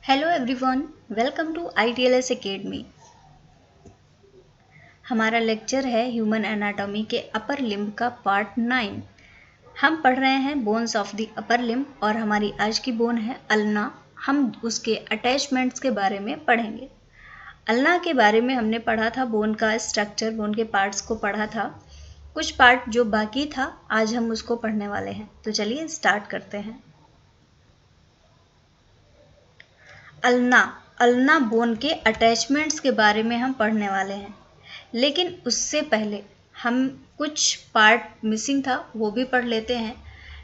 Hello everyone, welcome to ITLS academy. हमारा lecture है human anatomy के अपर लिम्ब का पार्ट 9। हम पढ़ रहे हैं bones of the upper limb और हमारी आज की बोन है अल्ना। हम उसके अटैचमेंट्स के बारे में पढ़ेंगे। अल्ना के बारे में हमने पढ़ा था, बोन का स्ट्रक्चर, बोन के पार्ट्स को पढ़ा था। कुछ पार्ट जो बाकी था आज हम उसको पढ़ने वाले हैं। तो चलिए स्टार्ट करते हैं। अल्ना बोन के अटैचमेंट्स के बारे में हम पढ़ने वाले हैं, लेकिन उससे पहले हम कुछ पार्ट मिसिंग था वो भी पढ़ लेते हैं।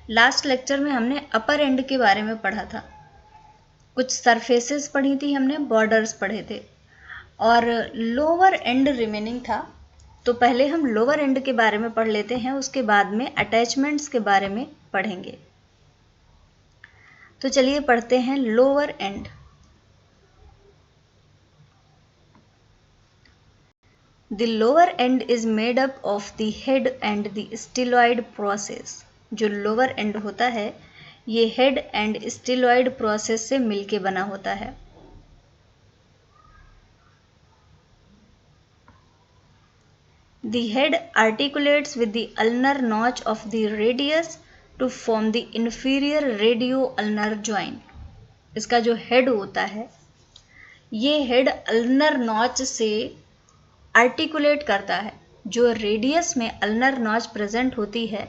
लास्ट लेक्चर में हमने अपर एंड के बारे में पढ़ा था, कुछ सरफेसेस पढ़ी थी हमने, बॉर्डर्स पढ़े थे और लोअर एंड रिमेनिंग था। तो पहले हम लोअर एंड के बारे में पढ़ लेते हैं, उसके बाद में अटैचमेंट्स के बारे में पढ़ेंगे। तो चलिए पढ़ते हैं lower and. The lower end is made up of the head and the styloid process। जो lower end होता है ये head and styloid process से मिलके बना होता है। The head articulates with the ulnar notch of the radius to form the inferior radio-ulnar joint। इसका जो head होता है ये head ulnar notch से आर्टिकुलेट करता है, जो रेडियस में अल्नर नॉच प्रेजेंट होती है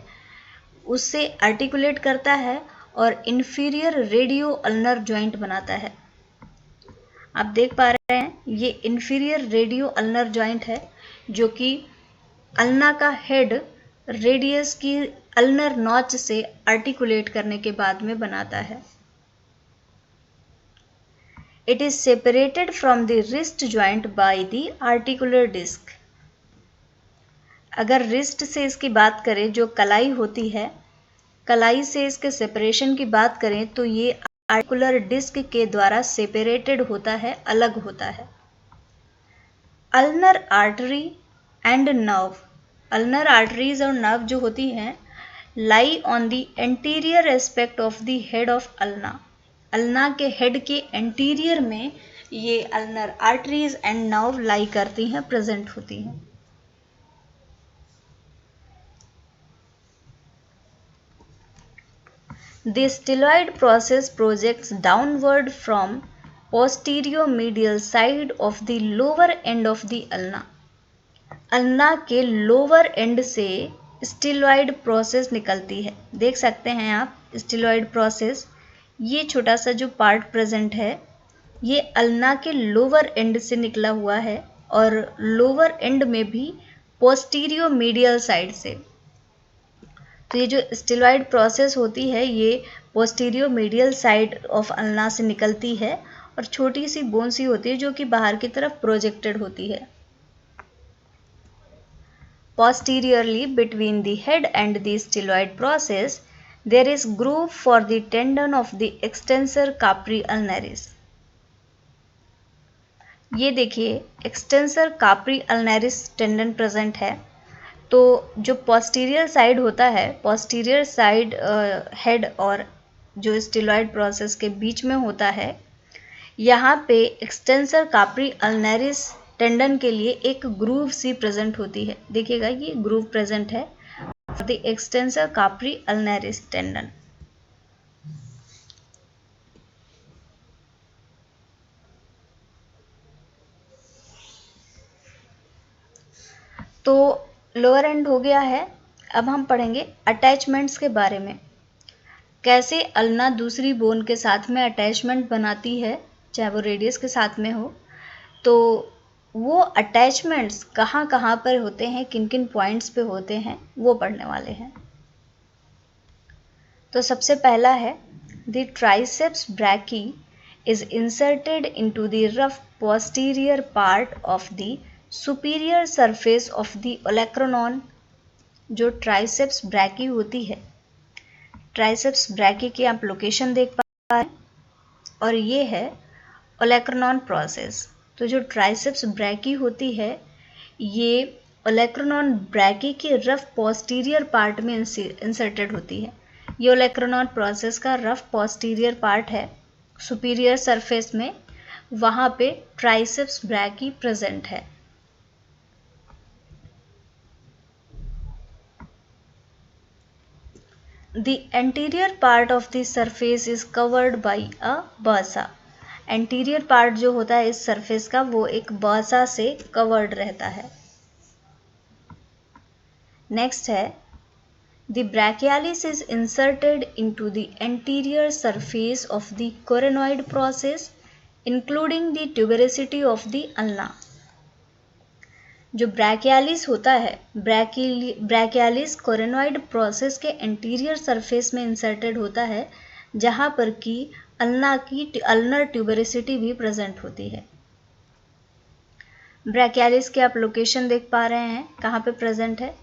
उससे आर्टिकुलेट करता है और इंफीरियर रेडियो अल्नर जॉइंट बनाता है। आप देख पा रहे हैं ये इंफीरियर रेडियो अल्नर जॉइंट है जो कि अल्ना का हेड रेडियस की अल्नर नॉच से आर्टिकुलेट करने के बाद में बनाता है। It is separated from the wrist joint by the articular disc। अगर रिस्ट से इसकी बात करें, जो कलाई होती है, कलाई से इसके सेपरेशन की बात करें तो ये आर्टिकुलर डिस्क के द्वारा सेपरेटेड होता है, अलग होता है। Ulnar artery and nerve, ulnar arteries और नर्व जो होती हैं lie on the anterior aspect of the head of ulna. Ulna के हेड के एंटीरियर में ये अल्नर आर्टरीज एंड नर्व लाई करती हैं, प्रेजेंट होती हैं। The styloid process projects downward from posterior-medial side of the lower end of the ulna। Ulna के lower and से स्टिलॉइड प्रोसेस निकलती है। देख सकते हैं आप स्टिलॉइड प्रोसेस, ये छोटा सा जो पार्ट प्रेजेंट है ये अल्ना के लोअर एंड से निकला हुआ है और लोअर एंड में भी पोस्टीरियो मीडियल साइड से। तो ये जो स्टिलॉइड प्रोसेस होती है ये posterior medial side of ulna से निकलती है और छोटी सी बोन सी होती है जो कि बाहर की तरफ प्रोजेक्टेड होती है। Posteriorly between the head and the styloid process there is groove for the tendon of the extensor capri ulnaris। ये देखिए एक्सटेंसर काप्री अल्नरिस टेंडन प्रेजेंट है। तो जो पोस्टीरियर साइड होता है, पोस्टीरियर साइड हेड और जो स्टिलॉइड प्रोसेस के बीच में होता है, यहाँ पे एक्सटेंसर काप्री अल्नरिस टेंडन के लिए एक ग्रूव सी प्रेजेंट होती है। देखिएगा ये ग्रूव प्रेजेंट है फॉर द एक्सटेंसर काप्री अल्नरिस टेंडन। तो लोअर एंड हो गया है। अब हम पढ़ेंगे अटैचमेंट्स के बारे में, कैसे अल्ना दूसरी बोन के साथ में अटैचमेंट बनाती है, चाहे वो रेडियस के साथ में हो। तो वो अटैचमेंट्स कहाँ कहाँ पर होते हैं, किन किन पॉइंट्स पे होते हैं, वो पढ़ने वाले हैं। तो सबसे पहला है the triceps brachii is inserted into the rough posterior part of the superior surface of the olecranon. जो ट्राइसेप्स ब्रैकी होती है, ट्राइसेप्स ब्रैकी की आप लोकेशन देख पा रहे हैं और ये है ओलेक्रोनॉन प्रोसेस। तो जो ट्राइसेप्स ब्रैकी होती है ये ओलेक्रोनॉन ब्रैकी के रफ पोस्टीरियर पार्ट में इंसर्टेड होती है। ये ओलेक्रोनॉन प्रोसेस का रफ पोस्टीरियर पार्ट है, सुपीरियर सरफेस में, वहाँ पे ट्राइसेप्स ब्रैकी प्रेजेंट है। The anterior part of the surface is covered by a bursa. Anterior part जो होता है इस सरफेस का वो एक बर्सा से कवर्ड रहता है। नेक्स्ट है the brachialis is inserted into the anterior surface of the coronoid process including the tuberosity of the ulna. जो ब्रैकियालिस होता है, ब्रैकियालिस कोरेनॉइड प्रोसेस के एंटीरियर सरफेस में इंसर्टेड होता है, जहाँ पर कि अल्नर ट्यूबेरोसिटी भी प्रेजेंट होती है। ब्रैकियालिस की आप लोकेशन देख पा रहे हैं, कहाँ पे प्रेजेंट है,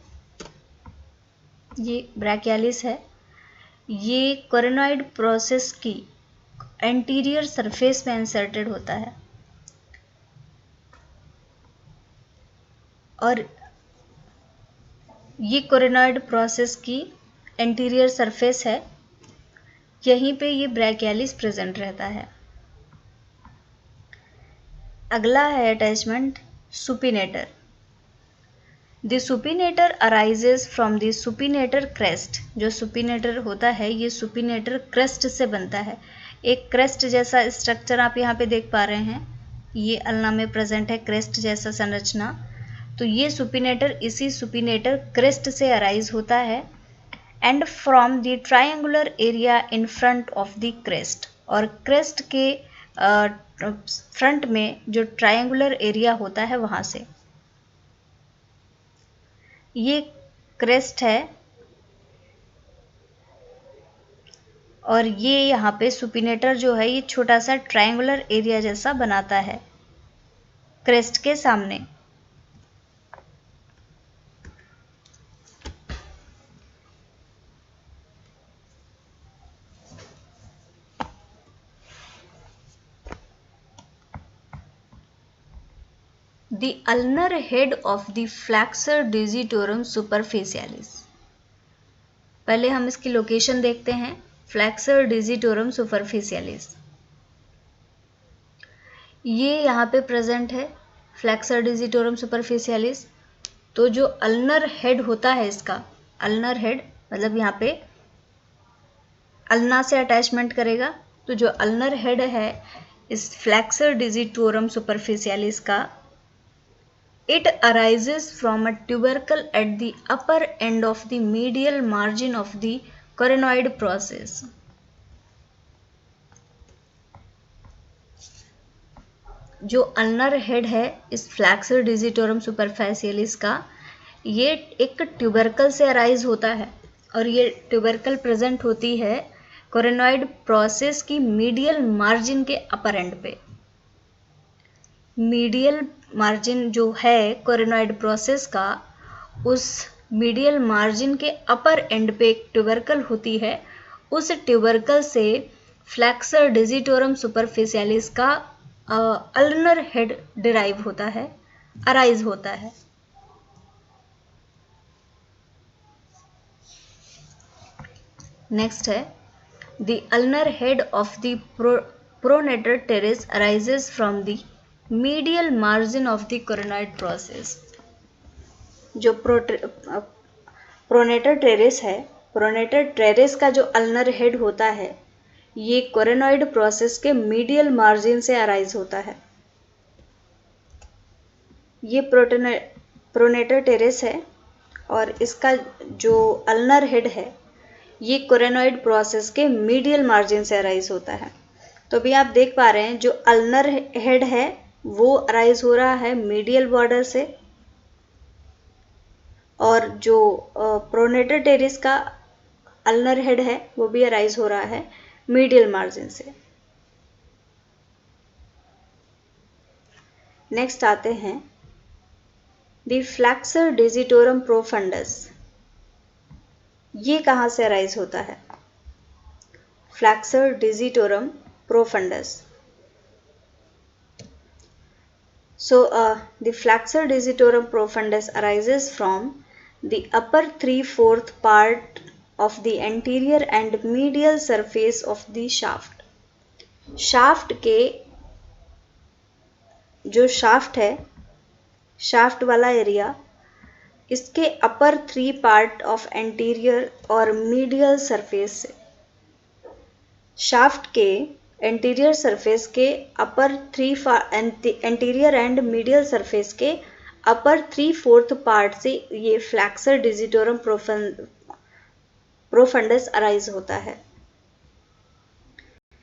ये ब्रैकियालिस है। ये कोरेनॉइड प्रोसेस की एंटीरियर सरफेस में इंसर्टेड होता है और ये कोरेनॉइड प्रोसेस की एंटीरियर सरफेस है, यहीं पे ये ब्रैकियालिस प्रेजेंट रहता है। अगला है attachment supinator. The supinator arises from the supinator crest. जो सुपिनेटर होता है ये सुपिनेटर क्रेस्ट से बनता है। एक क्रेस्ट जैसा स्ट्रक्चर आप यहाँ पे देख पा रहे हैं, ये अल्ना में प्रेजेंट है क्रेस्ट जैसा संरचना। तो ये सुपिनेटर इसी सुपिनेटर क्रेस्ट से अराइज होता है and from the triangular area in front of the crest. और क्रेस्ट के फ्रंट में जो ट्रायंगुलर एरिया होता है वहाँ से। ये क्रेस्ट है और ये यहाँ पे सुपिनेटर जो है ये छोटा सा ट्रायंगुलर एरिया जैसा बनाता है क्रेस्ट के सामने। The ulnar head of the flexor digitorum superficialis। पहले हम इसकी लोकेशन देखते हैं, फ्लैक्सर डिजिटोरम सुपरफिशियलिस। ये यहाँ पे प्रेजेंट है फ्लैक्सर डिजिटोरम सुपरफिशियलिस। तो जो अल्नर हेड होता है इसका, अल्नर हेड मतलब यहाँ पे अल्ना से अटैचमेंट करेगा। तो जो अल्नर हेड है इस फ्लैक्सर डिजिटोरम सुपरफिशियलिस का, it arises from a tubercle at the upper end of the medial margin of the coronoid process। जो अल्नर हेड है इस फ्लैक्सर डिजिटोरम सुपरफिशियलिस का, ये एक ट्यूबरकल से अराइज होता है और ये ट्यूबरकल प्रेजेंट होती है कोरोनॉइड प्रोसेस की मीडियल मार्जिन के अपर एंड पे। मीडियल मार्जिन जो है कोरोनॉइड प्रोसेस का, उस मीडियल मार्जिन के अपर एंड पे एक ट्यूबरकल होती है। उस ट्यूबरकल से फ्लैक्सर डिजिटोरम सुपरफिशियलिस का अल्नर हेड डिराइव होता है, अराइज होता है। नेक्स्ट है the ulnar head of the pronator terrace arises from the medial margin of the coronoid process. जो प्रोनेटर टेरेस है, प्रोनेटर टेरेस का जो अल्नर हेड होता है ये कोरोनॉइड प्रोसेस के मीडियल मार्जिन से अराइज होता है। ये प्रोनेटर टेरेस है और इसका जो अल्नर हेड है ये कोरोनॉइड प्रोसेस के मीडियल मार्जिन से अराइज होता है। तो अभी आप देख पा रहे हैं जो अल्नर हेड है वो अराइज हो रहा है मीडियल बॉर्डर से, और जो प्रोनेटर टेरेस का अल्नर हेड है वो भी अराइज हो रहा है मीडियल मार्जिन से। नेक्स्ट आते हैं द फ्लैक्सर डिजिटोरम प्रोफंडस। ये कहाँ से अराइज होता है? Flexor digitorum profundis. So, the flexor digitorum profundus arises from the upper 3/4 part of the anterior and medial surface of the shaft। Shaft के जो शाफ्ट है, शाफ्ट वाला एरिया, इसके अपर 3 पार्ट ऑफ एंटीरियर और मीडियल सरफेस से, shaft के anterior surface के अपर 3 anterior and medial surface के अपर 3/4 पार्ट से ये फ्लैक्सर डिजिटोरम प्रोफंडस अराइज होता है।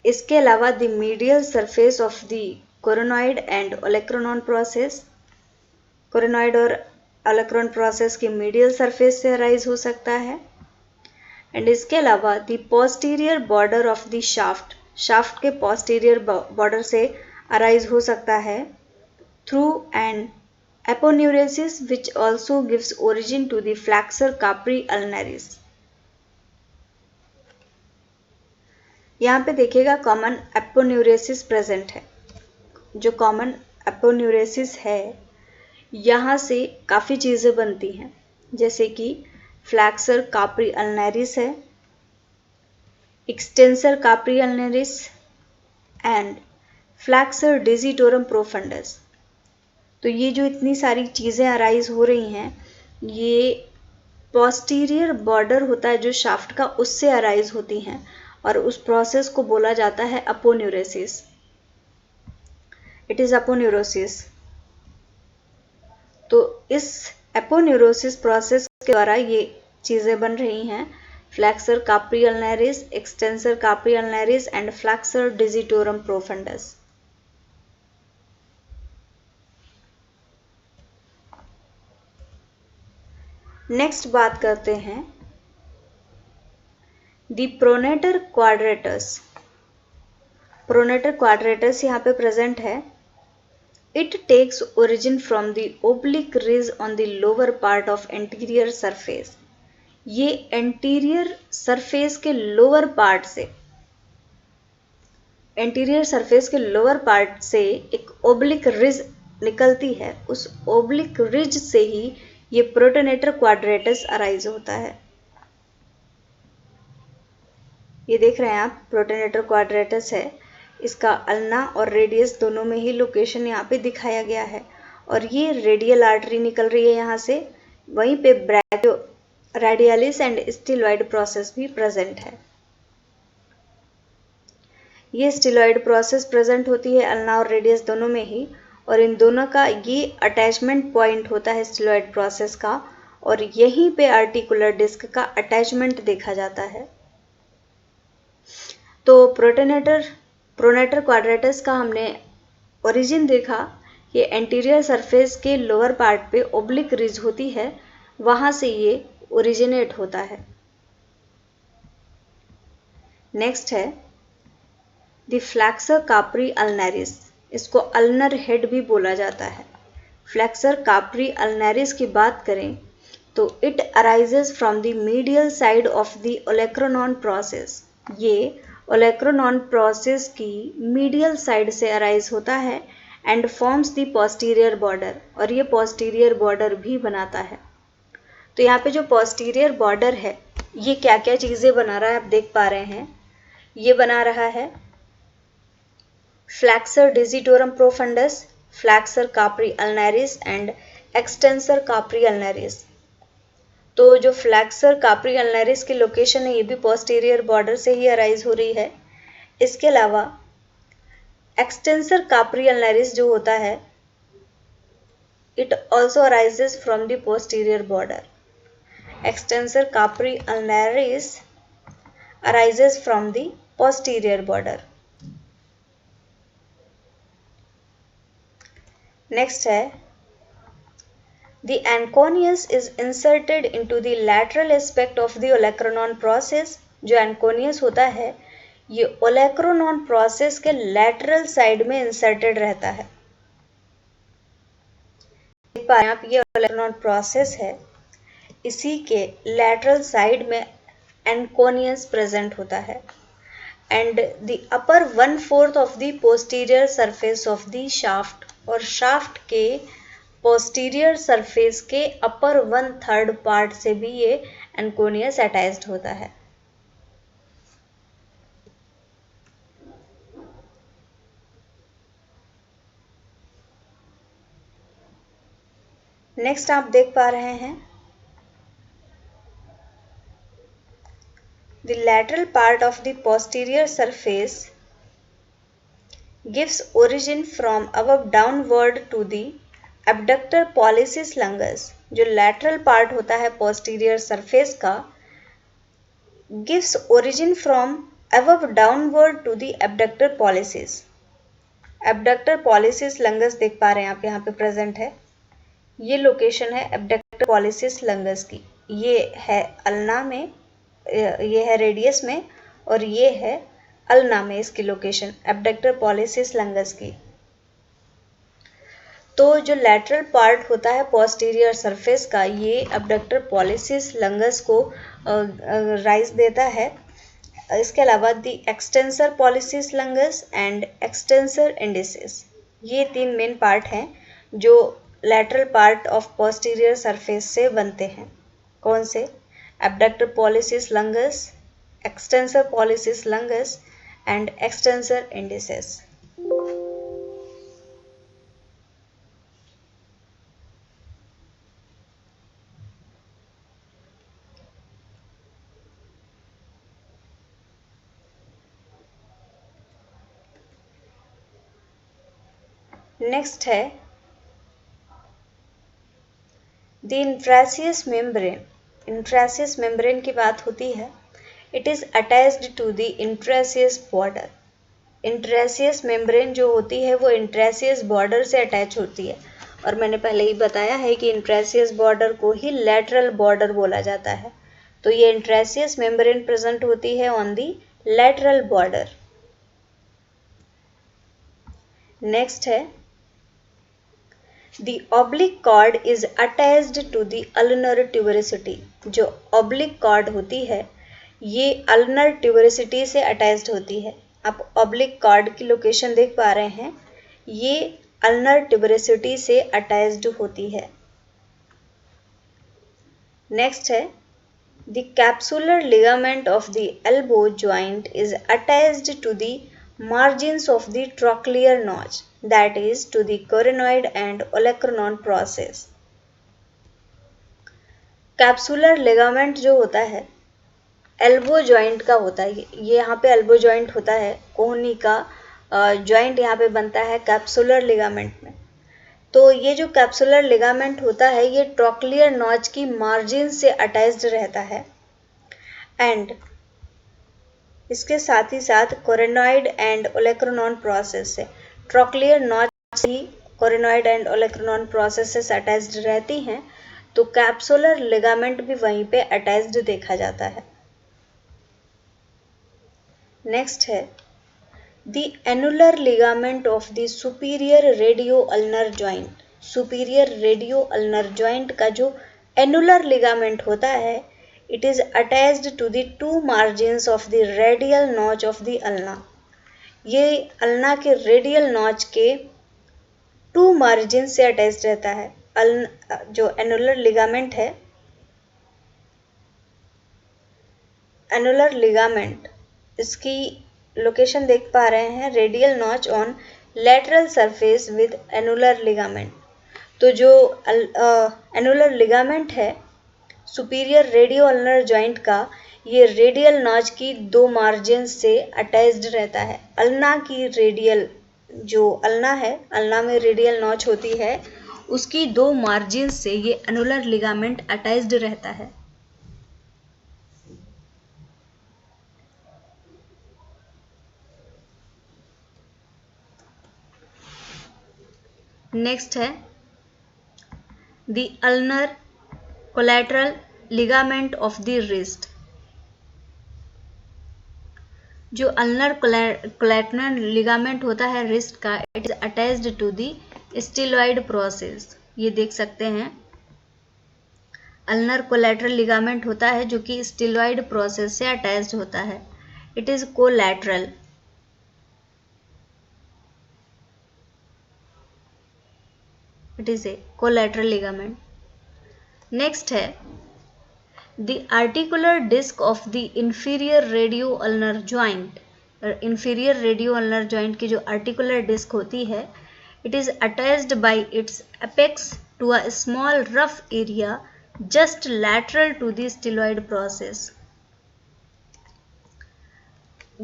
इसके अलावा the medial surface of the coronoid and olecranon process, coronoid और ओलेक्रोन प्रोसेस के मीडियल सरफेस से अराइज हो सकता है। एंड इसके अलावा the posterior border of the shaft, shaft के पोस्टीरियर बॉर्डर से अराइज हो सकता है through an aponeurosis which also gives origin to the flexor carpi ulnaris. यहाँ पे देखिएगा कॉमन एपोन्यूरेसिस प्रेजेंट है। जो कॉमन एपोन्यूरेसिस है, यहाँ से काफ़ी चीज़ें बनती हैं, जैसे कि फ्लैक्सर कार्परी अल्नरिस है, extensor carpi ulnaris and flexor digitorum profundus. तो ये जो इतनी सारी चीज़ें अराइज हो रही हैं, ये पोस्टीरियर बॉर्डर होता है जो शाफ्ट का, उससे अराइज होती हैं और उस प्रोसेस को बोला जाता है अपोन्यूरेसिस। It is अपोन्यूरोसिस। तो इस एपोन्यूरोसिस प्रोसेस के द्वारा ये चीज़ें बन रही हैं, flexor carpi ulnaris, extensor carpi ulnaris and flexor digitorum profundus. Next बात करते हैं the pronator quadratus. Pronator quadratus यहाँ पे प्रेजेंट है। It takes origin from the oblique ridge on the lower part of anterior surface. ये anterior surface के lower part से, anterior surface के लोअर पार्ट से एक ओब्लिक रिज निकलती है। उस ओब्लिक रिज से ही ये प्रोटोनेटर क्वाड्रेटस अराइज होता है। ये देख रहे हैं आप, प्रोटोनेटर क्वाड्रेटस है। इसका अल्ना और रेडियस दोनों में ही लोकेशन यहाँ पे दिखाया गया है और ये रेडियल आर्टरी निकल रही है यहाँ से। वहीं पे ब्रैकियो रेडियलिस एंड स्टिलॉइड प्रोसेस भी प्रेजेंट है। ये स्टिलॉइड प्रोसेस प्रेजेंट होती है अल्ना और रेडियस दोनों में ही, और इन दोनों का ये अटैचमेंट पॉइंट होता है स्टिलॉइड प्रोसेस का, और यहीं पे आर्टिकुलर डिस्क का अटैचमेंट देखा जाता है। तो प्रोनेटर क्वाड्रेटस का हमने ओरिजिन देखा। ये एंटीरियर सरफेस के लोअर पार्ट पे ओब्लिक रिज होती है, वहाँ से ये ओरिजिनेट होता है। नेक्स्ट है द फ्लैक्सर कार्परी अल्नरिस। इसको अल्नर हेड भी बोला जाता है। फ्लैक्सर कार्परी अल्नरिस की बात करें तो it arises from the medial side of the olecranon process. ये ओलेक्रोनॉन प्रोसेस की मीडियल साइड से अराइज होता है and forms the posterior border, और ये पोस्टीरियर बॉर्डर भी बनाता है। तो यहाँ पे जो पोस्टीरियर बॉर्डर है, ये क्या क्या चीज़ें बना रहा है आप देख पा रहे हैं। ये बना रहा है flexor digitorum profundus, flexor carpi ulnaris and extensor carpi ulnaris. तो जो फ्लैक्सर कार्परी अल्नरिस की लोकेशन है, ये भी पोस्टीरियर बॉर्डर से ही अराइज हो रही है। इसके अलावा एक्सटेंसर कार्परी अल्नरिस जो होता है, it also arises from the posterior border. Extensor carpi ulnaris arises from the posterior border. Next है The anconeus is inserted into the lateral aspect of the olecranon process. जो anconeus होता है, ये olecranon process के lateral side में inserted रहता है। देख पा रहे हैं आप, ये ओलेक्रोनॉन प्रोसेस है, इसी के लैटरल साइड में एंकोनियस प्रेजेंट होता है। And the upper 1/4 of the posterior surface of the shaft, और शाफ्ट के पोस्टीरियर सरफेस के अपर 1/3 पार्ट से भी ये एंकोनियस अटैच्ड होता है। नेक्स्ट आप देख पा रहे हैं the lateral part of the posterior surface gives origin from above downward to the abductor pollicis longus। जो lateral part होता है posterior surface का gives origin from above downward to the abductor pollicis। abductor pollicis longus देख पा रहे हैं आप, यहाँ पे प्रेजेंट है। ये लोकेशन है abductor pollicis longus की। ये है अल्ना में, ये है रेडियस में, और ये है अल्ना में इसकी लोकेशन एब्डक्टर पॉलिसिस लंगस की। तो जो लैटरल पार्ट होता है पोस्टीरियर सरफेस का, ये एब्डक्टर पॉलिसिस लंगस को राइज देता है। इसके अलावा the extensor pollicis lungs and extensor indices, ये तीन मेन पार्ट हैं जो lateral part of posterior surface से बनते हैं। कौन से? abductor pollicis longus, extensor pollicis longus and extensor indicis। Next है the interosseous membrane. Interosseous membrane की बात होती है। It is attached to the interosseous border. Interosseous membrane जो होती है वो इंट्रासियस बॉर्डर से अटैच होती है, और मैंने पहले ही बताया है कि इंट्रासियस बॉर्डर को ही लैटरल बॉर्डर बोला जाता है। तो ये इंट्रासियस मेम्ब्रेन प्रेजेंट होती है on the lateral border. Next है The oblique cord is attached to the ulnar tuberosity। जो oblique cord होती है ये ulnar tuberosity से अटैच्ड होती है। आप oblique cord की लोकेशन देख पा रहे हैं, ये ulnar tuberosity से अटैच्ड होती है। नेक्स्ट है The capsular ligament of the elbow joint is attached to the margins of the trochlear notch, that is to the coronoid and olecranon process। Capsular ligament जो होता है एल्बो जॉइंट का होता है। ये यहाँ पे एल्बो जॉइंट होता है, कोहनी का जॉइंट यहाँ पे बनता है कैप्सुलर लिगामेंट में। तो ये जो कैप्सुलर लिगामेंट होता है ये ट्रोक्लियर नॉच की मार्जिन से अटैच्ड रहता है, एंड इसके साथ ही साथ कोरेनॉइड एंड ओलेक्रोनॉन प्रोसेस से, ट्रोक्लियर नॉच ही कोरेनॉइड एंड ओलेक्रोनॉन प्रोसेस से अटैच्ड रहती हैं। तो कैप्सुलर लिगामेंट भी वहीं पे अटैच्ड देखा जाता है। नेक्स्ट है the annular ligament of the superior radio ulnar joint. Superior radio ulnar joint का जो एनुलर लिगामेंट होता है it is attached to the two margins of the radial notch of the ulna। ये ulna के radial notch के to margin से attach रहता है। जो एनुलर लिगामेंट है, एनुलर लिगामेंट, इसकी लोकेशन देख पा रहे हैं radial notch on lateral surface with annular ligament. तो जो एनुलर लिगामेंट है सुपीरियर रेडियो अल्नर जॉइंट का, ये रेडियल नॉच की दो मार्जिन से अटैच्ड रहता है। अल्ना की रेडियल, जो अल्ना है, अल्ना में रेडियल नॉच होती है, उसकी दो मार्जिन से ये एनुलर लिगामेंट अटैच्ड रहता है। नेक्स्ट है the ulnar collateral ligament of the wrist. जो अल्नर कोलैटरल लिगामेंट होता है रिस्ट का, it is attached to the styloid process. ये देख सकते हैं अल्नर कोलैटरल लिगामेंट होता है जो कि स्टीलॉइड प्रोसेस से अटैच्ड होता है। It is collateral. It is a collateral ligament. Next है the articular disc of the inferior radio ulnar joint. Inferior radio ulnar joint की जो आर्टिकुलर डिस्क होती है, it is attached by its apex to a small rough area just lateral to the styloid process.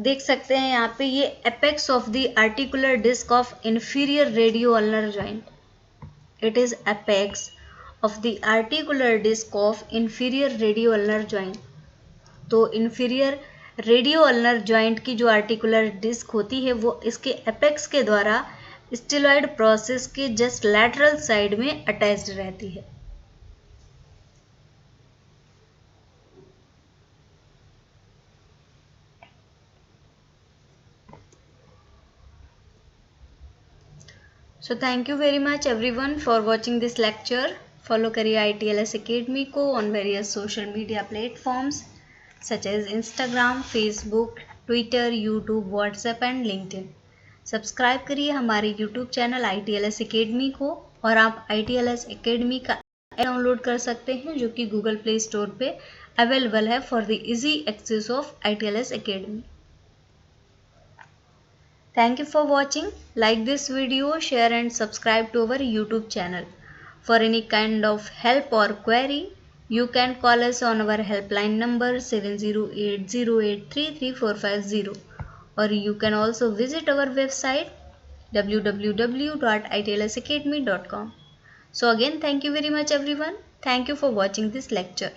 देख सकते हैं यहाँ पे ये apex of the articular disc of inferior radio-ulnar joint. It is apex of the articular disc of inferior radio-ulnar joint. तो inferior radio-ulnar joint की जो articular disc होती है वो इसके apex के द्वारा स्टिलॉइड प्रोसेस के जस्ट लैटरल साइड में अटैच्ड रहती है. So thank you very much everyone for watching this lecture. Follow करिए ITLS Academy को on various social media platforms such as Instagram, Facebook, Twitter, YouTube, WhatsApp and LinkedIn. Subscribe करिए हमारे YouTube channel ITLS Academy को और आप ITLS Academy का download कर सकते हैं जो कि गूगल प्ले स्टोर पे अवेलेबल है for the easy access of ITLS Academy. Thank you for watching. Like this video, share and subscribe to our YouTube channel. For any kind of help or query, you can call us on our helpline number 7080833450, or you can also visit our website www.itlsacademy.com. So again, thank you very much everyone. Thank you for watching this lecture.